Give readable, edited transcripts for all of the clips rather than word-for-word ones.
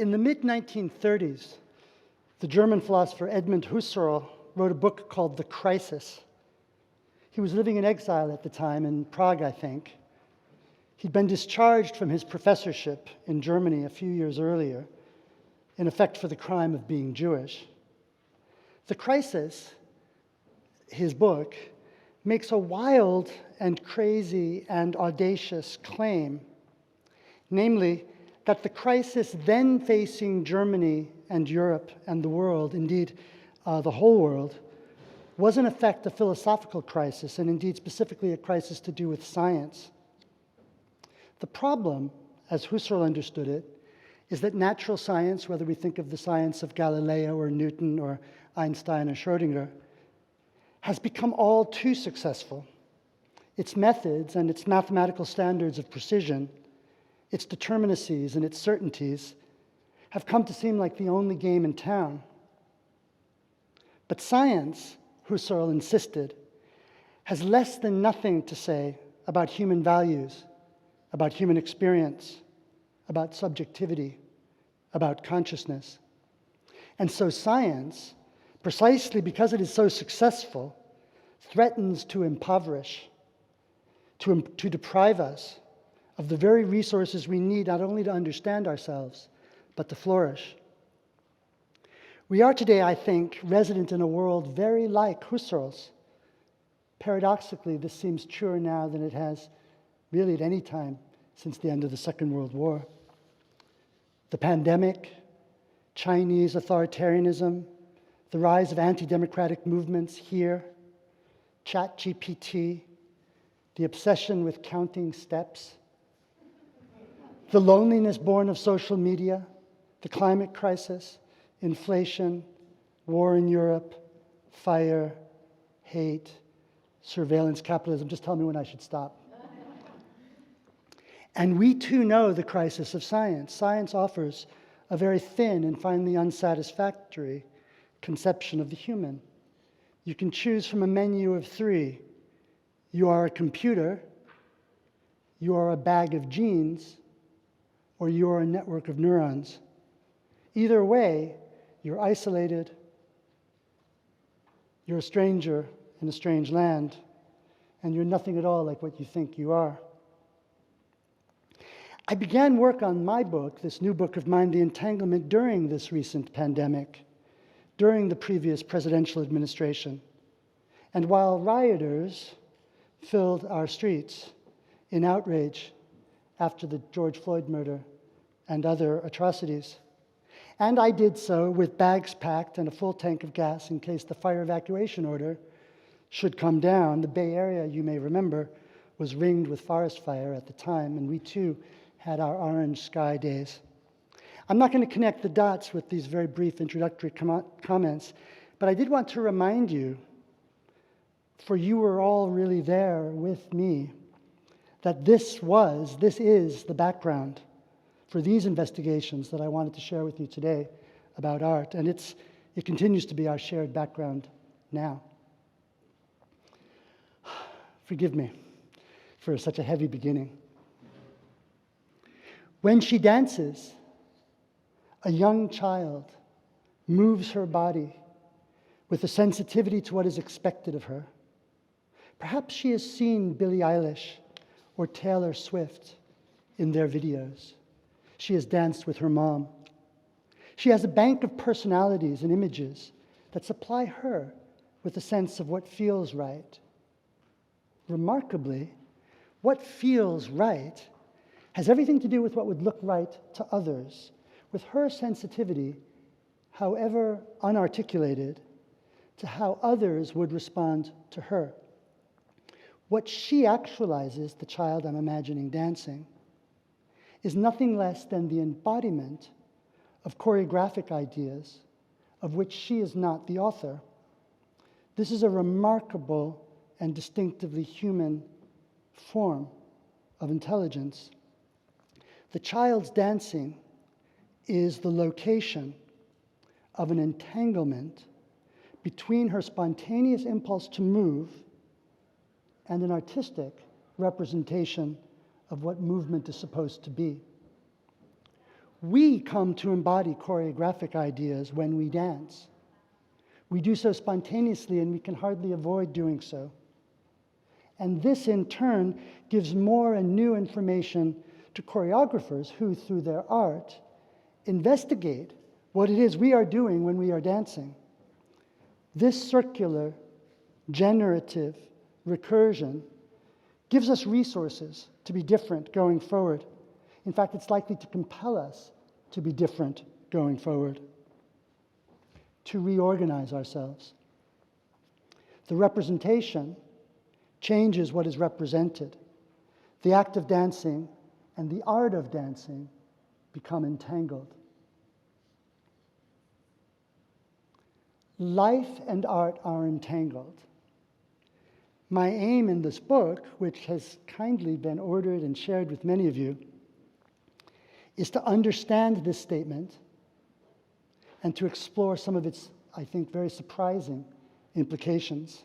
In the mid-1930s, the German philosopher Edmund Husserl wrote a book called The Crisis. He was living in exile at the time in Prague, I think. He'd been discharged from his professorship in Germany a few years earlier, in effect for the crime of being Jewish. The Crisis, his book, makes a wild and crazy and audacious claim, namely that the crisis then facing Germany and Europe and the world, indeed the whole world, was in effect a philosophical crisis, and indeed specifically a crisis to do with science. The problem, as Husserl understood it, is that natural science, whether we think of the science of Galileo or Newton or Einstein or Schrödinger, has become all too successful. Its methods and its mathematical standards of precision, its determinacies and its certainties, have come to seem like the only game in town. But science, Husserl insisted, has less than nothing to say about human values, about human experience, about subjectivity, about consciousness. And so science, precisely because it is so successful, threatens to impoverish, to deprive us of the very resources we need not only to understand ourselves, but to flourish. We are today, I think, resident in a world very like Husserl's. Paradoxically, this seems truer now than it has really at any time since the end of the Second World War. The pandemic, Chinese authoritarianism, the rise of anti-democratic movements here, ChatGPT, the obsession with counting steps, the loneliness born of social media, the climate crisis, inflation, war in Europe, fire, hate, surveillance capitalism. Just tell me when I should stop. And we too know the crisis of science. Science offers a very thin and finally unsatisfactory conception of the human. You can choose from a menu of three. You are a computer, you are a bag of genes, or you are a network of neurons. Either way, you're isolated, you're a stranger in a strange land, and you're nothing at all like what you think you are. I began work on my book, this new book of mine, The Entanglement, during this recent pandemic, during the previous presidential administration. And while rioters filled our streets in outrage after the George Floyd murder and other atrocities. And I did so with bags packed and a full tank of gas in case the fire evacuation order should come down. The Bay Area, you may remember, was ringed with forest fire at the time, and we too had our orange sky days. I'm not going to connect the dots with these very brief introductory comments, but I did want to remind you, for you were all really there with me, that this is the background for these investigations that I wanted to share with you today about art, and it continues to be our shared background now. Forgive me for such a heavy beginning. When she dances, a young child moves her body with a sensitivity to what is expected of her. Perhaps she has seen Billie Eilish or Taylor Swift in their videos. She has danced with her mom. She has a bank of personalities and images that supply her with a sense of what feels right. Remarkably, what feels right has everything to do with what would look right to others, with her sensitivity, however unarticulated, to how others would respond to her. What she actualizes, the child I'm imagining dancing, is nothing less than the embodiment of choreographic ideas of which she is not the author. This is a remarkable and distinctively human form of intelligence. The child's dancing is the location of an entanglement between her spontaneous impulse to move and an artistic representation of what movement is supposed to be. We come to embody choreographic ideas when we dance. We do so spontaneously, and we can hardly avoid doing so. And this, in turn, gives more and new information to choreographers who, through their art, investigate what it is we are doing when we are dancing. This circular, generative recursion gives us resources to be different going forward. In fact, it's likely to compel us to be different going forward, to reorganize ourselves. The representation changes what is represented. The act of dancing and the art of dancing become entangled. Life and art are entangled. My aim in this book, which has kindly been ordered and shared with many of you, is to understand this statement and to explore some of its, I think, very surprising implications.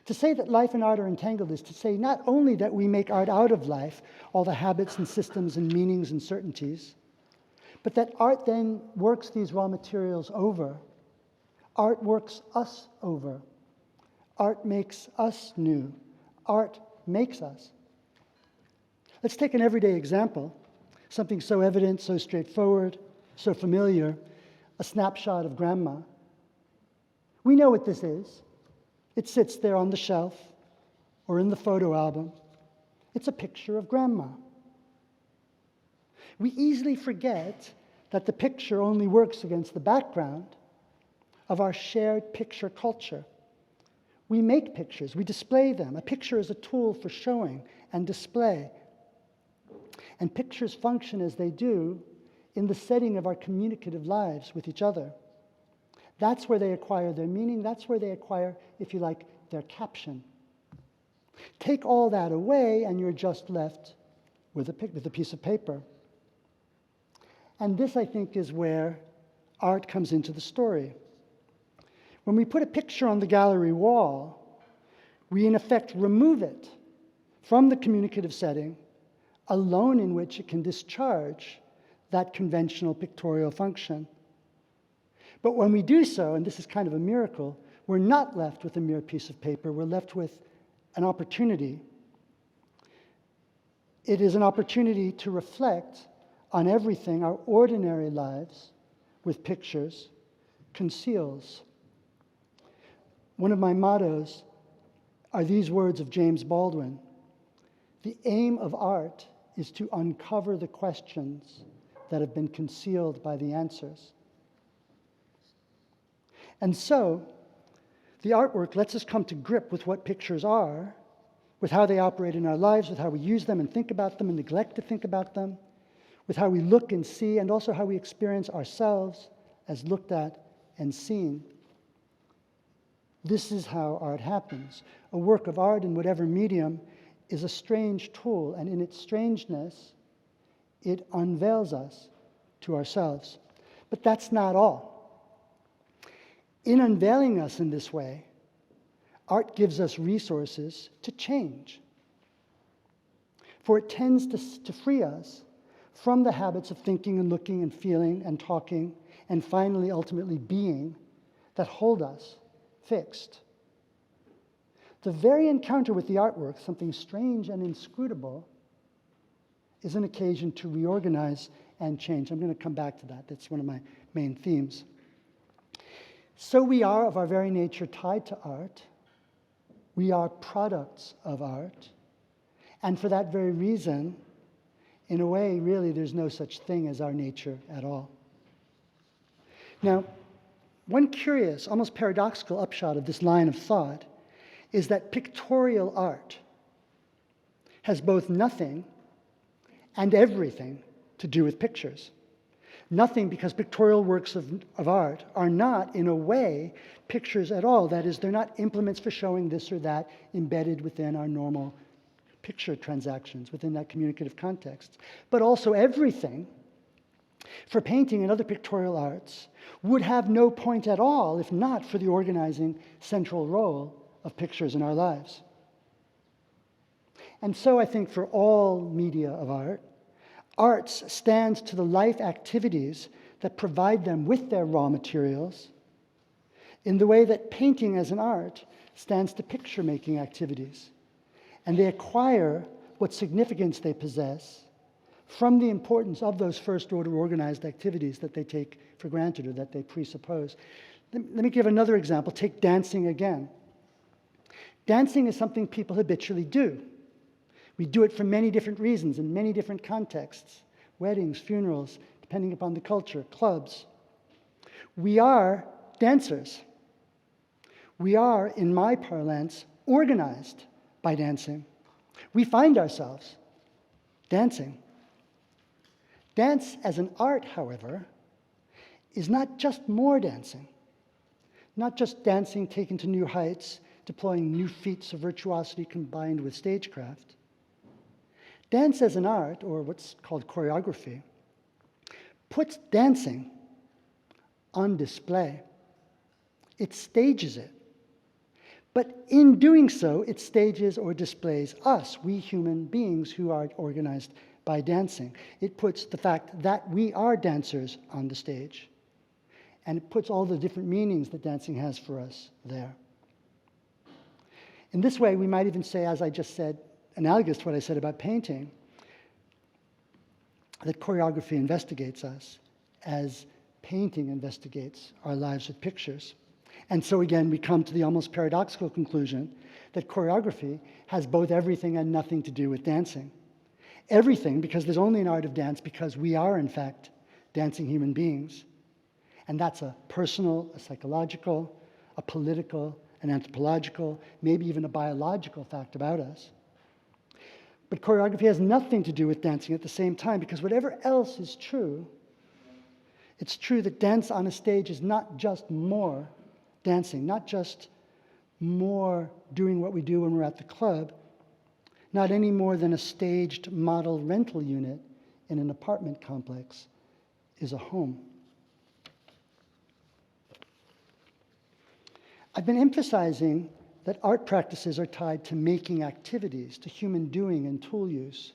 To say that life and art are entangled is to say not only that we make art out of life, all the habits and systems and meanings and certainties, but that art then works these raw materials over. Art works us over. Art makes us new. Art makes us. Let's take an everyday example, something so evident, so straightforward, so familiar, a snapshot of grandma. We know what this is. It sits there on the shelf or in the photo album. It's a picture of grandma. We easily forget that the picture only works against the background of our shared picture culture. We make pictures, we display them. A picture is a tool for showing and display. And pictures function as they do in the setting of our communicative lives with each other. That's where they acquire their meaning. That's where they acquire, if you like, their caption. Take all that away, and you're just left with a piece of paper. And this, I think, is where art comes into the story. When we put a picture on the gallery wall, we in effect remove it from the communicative setting, alone in which it can discharge that conventional pictorial function. But when we do so, and this is kind of a miracle, we're not left with a mere piece of paper, we're left with an opportunity. It is an opportunity to reflect on everything our ordinary lives with pictures conceals. One of my mottos are these words of James Baldwin: "The aim of art is to uncover the questions that have been concealed by the answers." And so, the artwork lets us come to grip with what pictures are, with how they operate in our lives, with how we use them and think about them and neglect to think about them, with how we look and see, and also how we experience ourselves as looked at and seen. This is how art happens. A work of art in whatever medium is a strange tool, and in its strangeness, it unveils us to ourselves. But that's not all. In unveiling us in this way, art gives us resources to change. For it tends to free us from the habits of thinking and looking and feeling and talking and finally, ultimately, being that hold us fixed. The very encounter with the artwork, something strange and inscrutable, is an occasion to reorganize and change. I'm going to come back to that. That's one of my main themes. So we are, of our very nature, tied to art. We are products of art. And for that very reason, in a way, really, there's no such thing as our nature at all. Now, one curious, almost paradoxical upshot of this line of thought is that pictorial art has both nothing and everything to do with pictures. Nothing, because pictorial works of art are not, in a way, pictures at all. That is, they're not implements for showing this or that embedded within our normal picture transactions, within that communicative context. But also everything, for painting and other pictorial arts, would have no point at all if not for the organizing central role of pictures in our lives. And so I think for all media of art, Arts stand to the life activities that provide them with their raw materials in the way that painting as an art stands to picture-making activities. And they acquire what significance they possess from the importance of those first-order organized activities that they take for granted or that they presuppose. Let me give another example. Take dancing again. Dancing is something people habitually do. We do it for many different reasons in many different contexts. Weddings, funerals, depending upon the culture, clubs. We are dancers. We are, in my parlance, organized by dancing. We find ourselves dancing. Dance as an art, however, is not just more dancing, not just dancing taken to new heights, deploying new feats of virtuosity combined with stagecraft. Dance as an art, or what's called choreography, puts dancing on display. It stages it. But in doing so, it stages or displays us, we human beings who are organized by dancing. It puts the fact that we are dancers on the stage. And it puts all the different meanings that dancing has for us there. In this way, we might even say, as I just said, analogous to what I said about painting, that choreography investigates us as painting investigates our lives with pictures. And so again, we come to the almost paradoxical conclusion that choreography has both everything and nothing to do with dancing. Everything, because there's only an art of dance, because we are, in fact, dancing human beings. And that's a personal, a psychological, a political, an anthropological, maybe even a biological fact about us. But choreography has nothing to do with dancing at the same time, because whatever else is true, it's true that dance on a stage is not just more dancing, not just more doing what we do when we're at the club, not any more than a staged model rental unit in an apartment complex is a home. I've been emphasizing that art practices are tied to making activities, to human doing and tool use.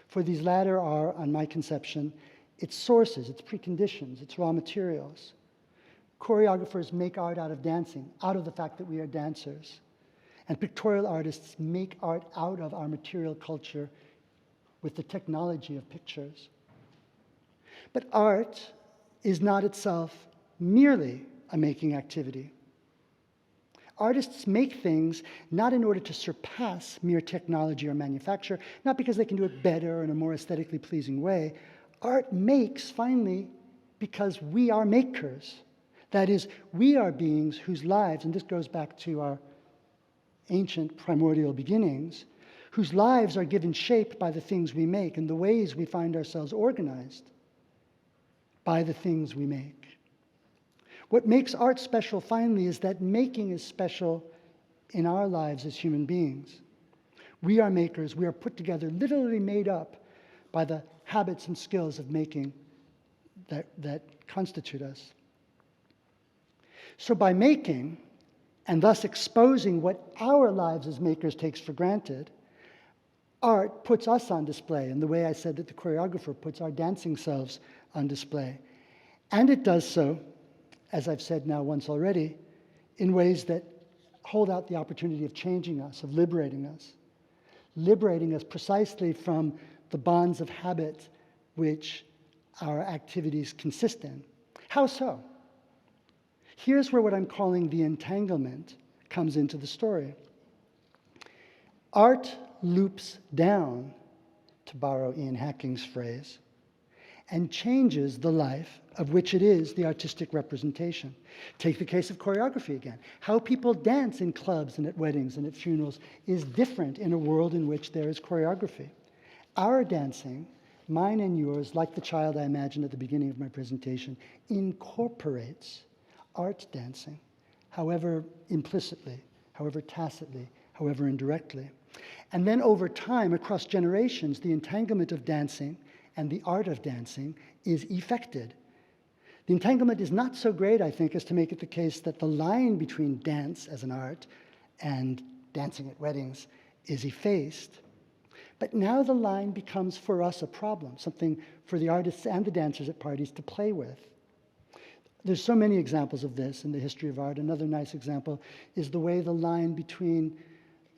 For these latter are, on my conception, its sources, its preconditions, its raw materials. Choreographers make art out of dancing, out of the fact that we are dancers. And pictorial artists make art out of our material culture with the technology of pictures. But art is not itself merely a making activity. Artists make things not in order to surpass mere technology or manufacture, not because they can do it better or in a more aesthetically pleasing way. Art makes, finally, because we are makers. That is, we are beings whose lives, and this goes back to our ancient primordial beginnings, whose lives are given shape by the things we make and the ways we find ourselves organized by the things we make. What makes art special, finally, is that making is special in our lives as human beings. We are makers. We are put together, literally made up by the habits and skills of making that constitute us. So by making, and thus exposing what our lives as makers takes for granted, art puts us on display in the way I said that the choreographer puts our dancing selves on display. And it does so, as I've said now once already, in ways that hold out the opportunity of changing us, of liberating us precisely from the bonds of habit which our activities consist in. How so? Here's where what I'm calling the entanglement comes into the story. Art loops down, to borrow Ian Hacking's phrase, and changes the life of which it is the artistic representation. Take the case of choreography again. How people dance in clubs and at weddings and at funerals is different in a world in which there is choreography. Our dancing, mine and yours, like the child I imagined at the beginning of my presentation, incorporates art dancing, however implicitly, however tacitly, however indirectly. And then over time, across generations, the entanglement of dancing and the art of dancing is effected. The entanglement is not so great, I think, as to make it the case that the line between dance as an art and dancing at weddings is effaced. But now the line becomes for us a problem, something for the artists and the dancers at parties to play with. There's so many examples of this in the history of art. Another nice example is the way the line between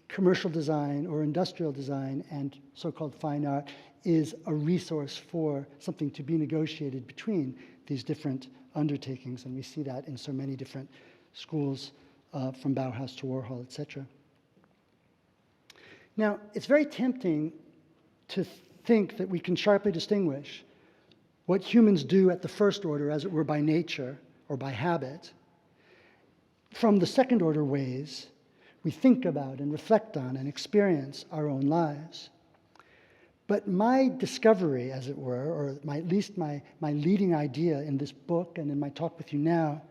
commercial design or industrial design and so-called fine art is a resource for something to be negotiated between these different undertakings. And we see that in so many different schools, from Bauhaus to Warhol, etc. Now, it's very tempting to think that we can sharply distinguish what humans do at the first order, as it were by nature or by habit, from the second order ways we think about and reflect on and experience our own lives. But my discovery, as it were, or at least my leading idea in this book and in my talk with you now,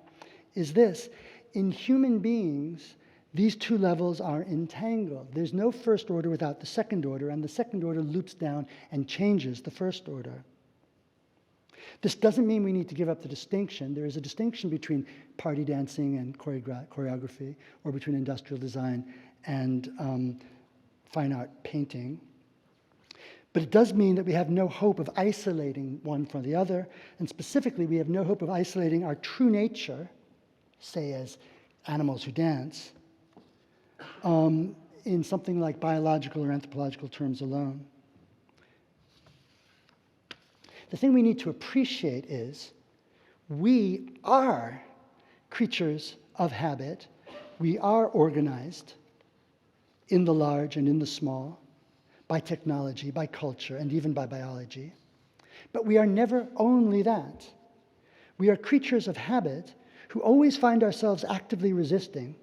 is this. In human beings, these two levels are entangled. There's no first order without the second order, and the second order loops down and changes the first order. This doesn't mean we need to give up the distinction. There is a distinction between party dancing and choreography, or between industrial design and fine art painting. But it does mean that we have no hope of isolating one from the other, and specifically, we have no hope of isolating our true nature, say as animals who dance, in something like biological or anthropological terms alone. The thing we need to appreciate is we are creatures of habit. We are organized in the large and in the small, by technology, by culture, and even by biology. But we are never only that. We are creatures of habit who always find ourselves actively resisting,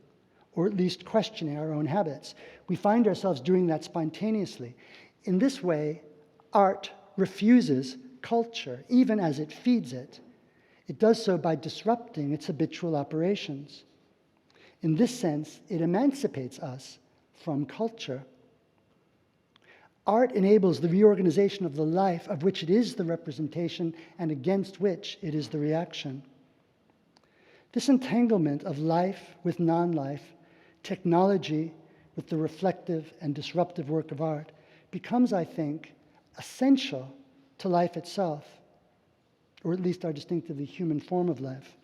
or at least questioning our own habits. We find ourselves doing that spontaneously. In this way, art refuses culture, even as it feeds it. It does so by disrupting its habitual operations. In this sense, it emancipates us from culture. Art enables the reorganization of the life of which it is the representation and against which it is the reaction. This entanglement of life with non-life, technology with the reflective and disruptive work of art, becomes, I think, essential to life itself, or at least our distinctively human form of life.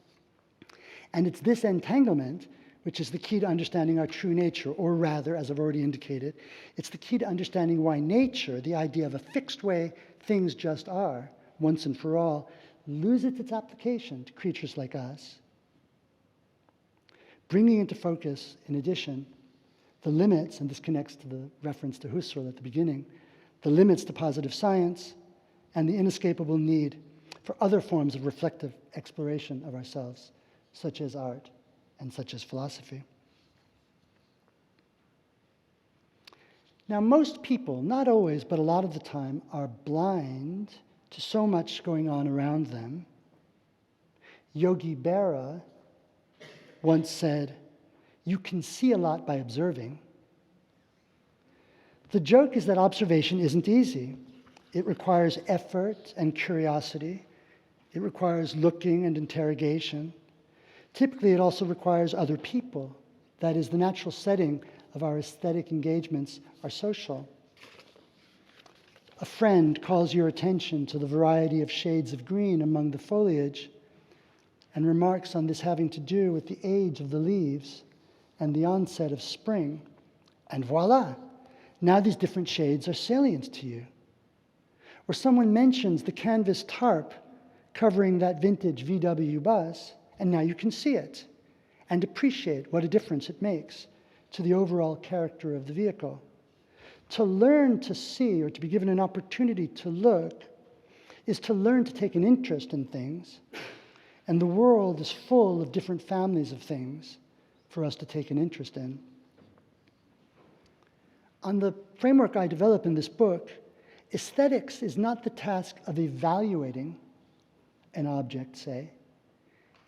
And it's this entanglement which is the key to understanding our true nature, or rather, as I've already indicated, it's the key to understanding why nature, the idea of a fixed way things just are, once and for all, loses its application to creatures like us. Bringing into focus, in addition, the limits, and this connects to the reference to Husserl at the beginning, the limits to positive science and the inescapable need for other forms of reflective exploration of ourselves, such as art and such as philosophy. Now, most people, not always, but a lot of the time, are blind to so much going on around them. Yogi Berra once said, "You can see a lot by observing." The joke is that observation isn't easy. It requires effort and curiosity. It requires looking and interrogation. Typically, it also requires other people. That is, the natural setting of our aesthetic engagements are social. A friend calls your attention to the variety of shades of green among the foliage and remarks on this having to do with the age of the leaves and the onset of spring. And voila, now these different shades are salient to you. Or someone mentions the canvas tarp covering that vintage VW bus, and now you can see it and appreciate what a difference it makes to the overall character of the vehicle. To learn to see, or to be given an opportunity to look, is to learn to take an interest in things, and the world is full of different families of things for us to take an interest in. On the framework I develop in this book, aesthetics is not the task of evaluating an object, say.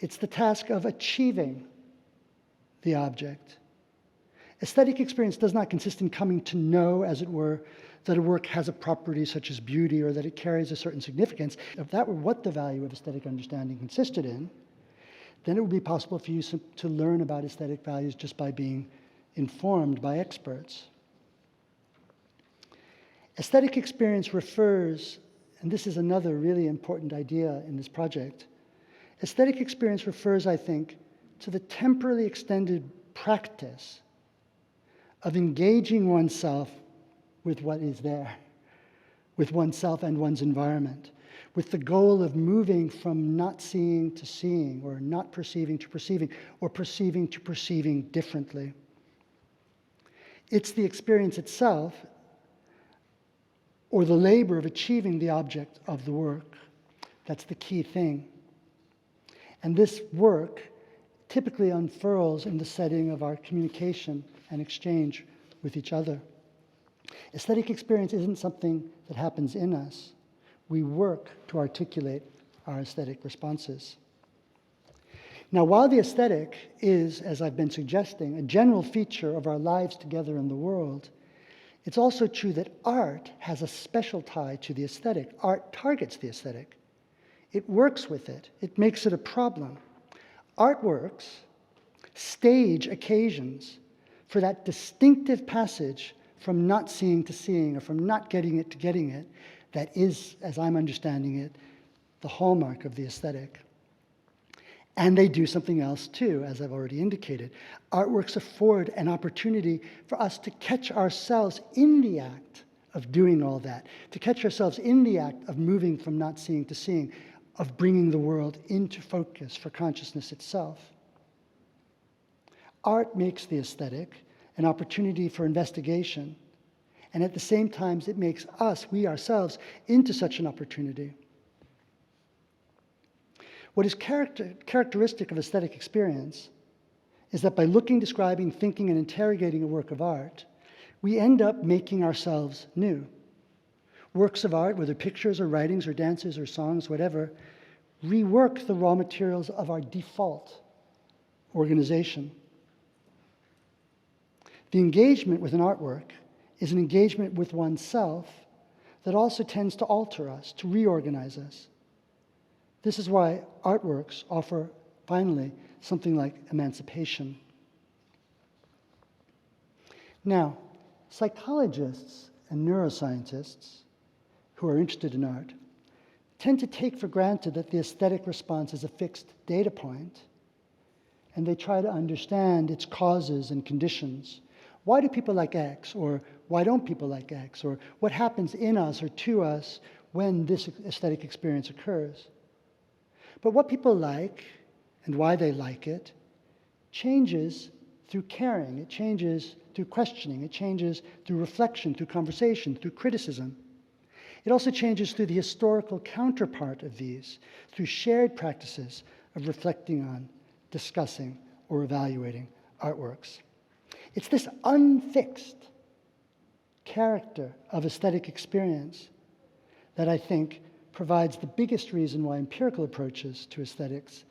It's the task of achieving the object. Aesthetic experience does not consist in coming to know, as it were, that a work has a property such as beauty or that it carries a certain significance. If that were what the value of aesthetic understanding consisted in, then it would be possible for you to learn about aesthetic values just by being informed by experts. Aesthetic experience refers, and this is another really important idea in this project, aesthetic experience refers, I think, to the temporally extended practice of engaging oneself with what is there, with oneself and one's environment, with the goal of moving from not seeing to seeing, or not perceiving to perceiving, or perceiving to perceiving differently. It's the experience itself, or the labor of achieving the object of the work. That's the key thing. And this work typically unfurls in the setting of our communication and exchange with each other. Aesthetic experience isn't something that happens in us. We work to articulate our aesthetic responses. Now, while the aesthetic is, as I've been suggesting, a general feature of our lives together in the world, it's also true that art has a special tie to the aesthetic. Art targets the aesthetic. It works with it. It makes it a problem. Artworks stage occasions for that distinctive passage from not seeing to seeing, or from not getting it to getting it, that is, as I'm understanding it, the hallmark of the aesthetic. And they do something else too, as I've already indicated. Artworks afford an opportunity for us to catch ourselves in the act of doing all that, to catch ourselves in the act of moving from not seeing to seeing, of bringing the world into focus for consciousness itself. Art makes the aesthetic an opportunity for investigation, and at the same time, it makes us, we ourselves, into such an opportunity. What is characteristic of aesthetic experience is that by looking, describing, thinking, and interrogating a work of art, we end up making ourselves new. Works of art, whether pictures or writings or dances or songs, whatever, rework the raw materials of our default organization. The engagement with an artwork is an engagement with oneself that also tends to alter us, to reorganize us. This is why artworks offer, finally, something like emancipation. Now, psychologists and neuroscientists who are interested in art tend to take for granted that the aesthetic response is a fixed data point, and they try to understand its causes and conditions. Why do people like X, or why don't people like X, or what happens in us or to us when this aesthetic experience occurs? But what people like and why they like it changes through caring, it changes through questioning, it changes through reflection, through conversation, through criticism. It also changes through the historical counterpart of these, through shared practices of reflecting on, discussing, or evaluating artworks. It's this unfixed character of aesthetic experience that I think provides the biggest reason why empirical approaches to aesthetics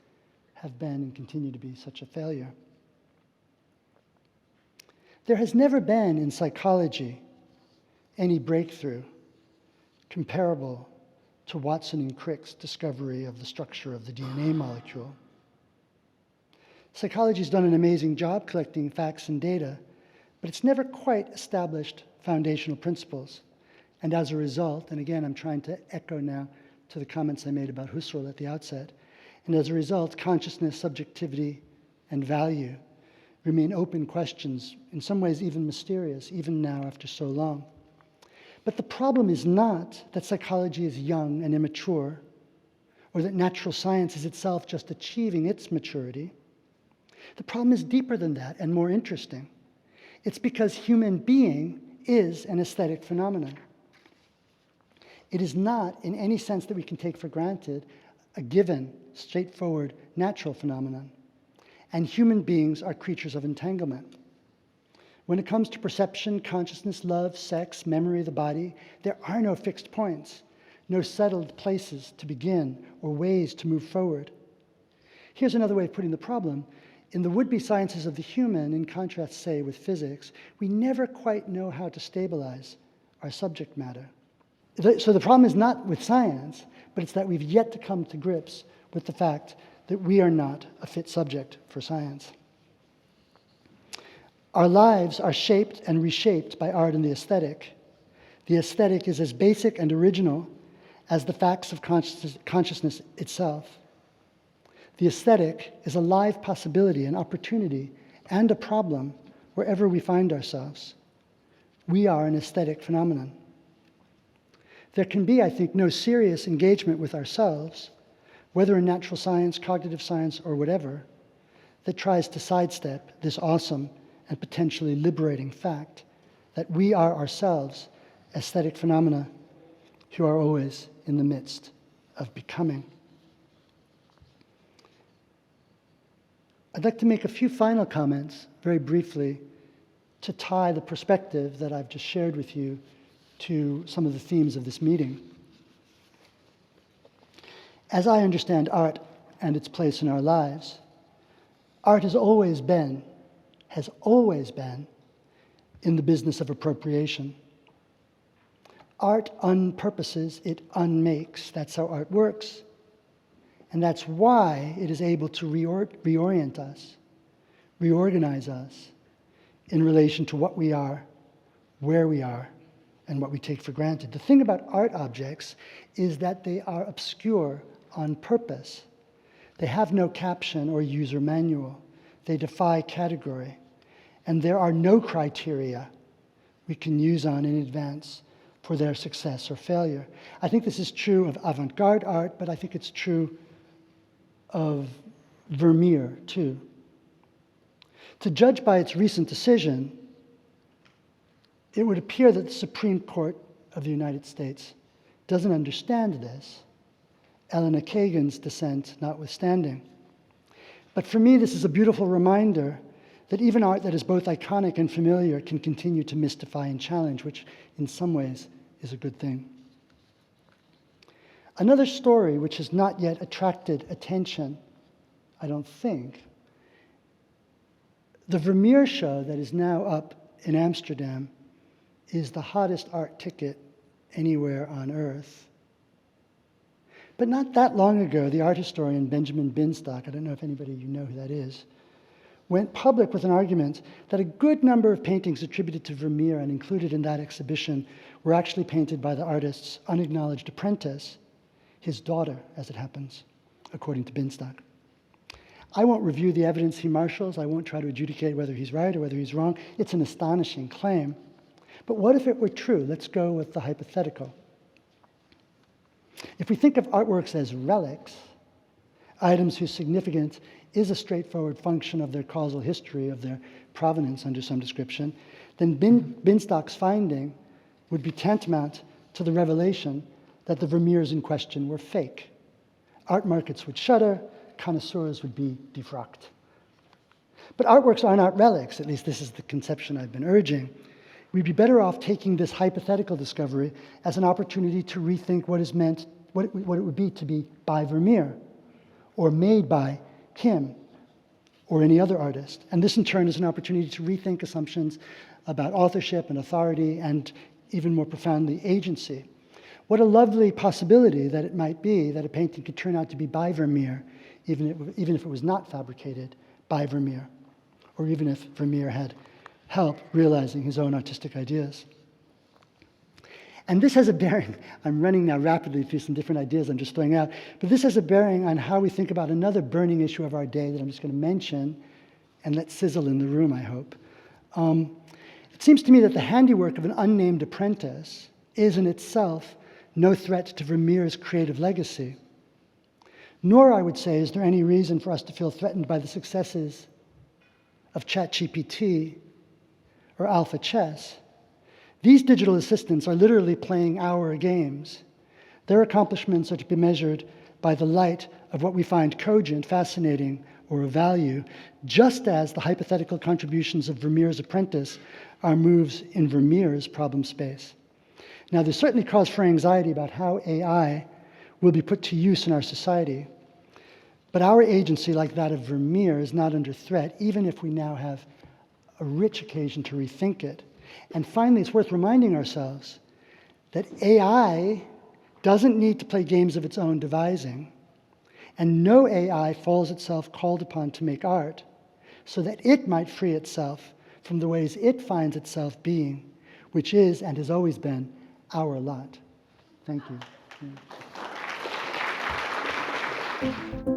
have been and continue to be such a failure. There has never been in psychology any breakthrough comparable to Watson and Crick's discovery of the structure of the DNA molecule. Psychology has done an amazing job collecting facts and data, but it's never quite established foundational principles. And as a result, and again, I'm trying to echo now to the comments I made about Husserl at the outset, and as a result, consciousness, subjectivity, and value remain open questions, in some ways even mysterious, even now after so long. But the problem is not that psychology is young and immature, or that natural science is itself just achieving its maturity. The problem is deeper than that and more interesting. It's because human being is an aesthetic phenomenon. It is not, in any sense that we can take for granted, a given, straightforward, natural phenomenon. And human beings are creatures of entanglement. When it comes to perception, consciousness, love, sex, memory of the body, there are no fixed points, no settled places to begin or ways to move forward. Here's another way of putting the problem. In the would-be sciences of the human, in contrast, say, with physics, we never quite know how to stabilize our subject matter. So the problem is not with science, but it's that we've yet to come to grips with the fact that we are not a fit subject for science. Our lives are shaped and reshaped by art and the aesthetic. The aesthetic is as basic and original as the facts of consciousness itself. The aesthetic is a live possibility, an opportunity, and a problem wherever we find ourselves. We are an aesthetic phenomenon. There can be, I think, no serious engagement with ourselves, whether in natural science, cognitive science, or whatever, that tries to sidestep this awesome and potentially liberating fact that we are ourselves aesthetic phenomena who are always in the midst of becoming. I'd like to make a few final comments, very briefly, to tie the perspective that I've just shared with you to some of the themes of this meeting. As I understand art and its place in our lives, art has always been in the business of appropriation. Art unpurposes, it unmakes. That's how art works. And that's why it is able to reorient us, reorganize us in relation to what we are, where we are, and what we take for granted. The thing about art objects is that they are obscure on purpose. They have no caption or user manual. They defy category. And there are no criteria we can use on in advance for their success or failure. I think this is true of avant-garde art, but I think it's true of Vermeer, too. To judge by its recent decision, it would appear that the Supreme Court of the United States doesn't understand this, Elena Kagan's dissent notwithstanding. But for me, this is a beautiful reminder that even art that is both iconic and familiar can continue to mystify and challenge, which in some ways is a good thing. Another story which has not yet attracted attention, I don't think, the Vermeer show that is now up in Amsterdam is the hottest art ticket anywhere on earth. But not that long ago, the art historian Benjamin Binstock, I don't know if anybody you know who that is, went public with an argument that a good number of paintings attributed to Vermeer and included in that exhibition were actually painted by the artist's unacknowledged apprentice, his daughter, as it happens, according to Binstock. I won't review the evidence he marshals. I won't try to adjudicate whether he's right or whether he's wrong. It's an astonishing claim. But what if it were true? Let's go with the hypothetical. If we think of artworks as relics, items whose significance is a straightforward function of their causal history, of their provenance under some description, then Binstock's finding would be tantamount to the revelation that the Vermeers in question were fake. Art markets would shudder, connoisseurs would be defrocked. But artworks are not relics, at least this is the conception I've been urging. We'd be better off taking this hypothetical discovery as an opportunity to rethink what it would be to be by Vermeer, or made by him, or any other artist. And this in turn is an opportunity to rethink assumptions about authorship and authority, and even more profoundly, agency. What a lovely possibility that it might be that a painting could turn out to be by Vermeer, even if it was not fabricated by Vermeer, or even if Vermeer had help realizing his own artistic ideas. And this has a bearing, I'm running now rapidly through some different ideas I'm just throwing out, but this has a bearing on how we think about another burning issue of our day that I'm just going to mention and let sizzle in the room, I hope. It seems to me that the handiwork of an unnamed apprentice is in itself no threat to Vermeer's creative legacy. Nor, I would say, is there any reason for us to feel threatened by the successes of ChatGPT or Alpha Chess. These digital assistants are literally playing our games. Their accomplishments are to be measured by the light of what we find cogent, fascinating, or of value, just as the hypothetical contributions of Vermeer's apprentice are moves in Vermeer's problem space. Now, there's certainly cause for anxiety about how AI will be put to use in our society. But our agency, like that of Vermeer, is not under threat, even if we now have a rich occasion to rethink it. And finally, it's worth reminding ourselves that AI doesn't need to play games of its own devising, and no AI falls itself called upon to make art so that it might free itself from the ways it finds itself being, which is and has always been our lot. Thank you.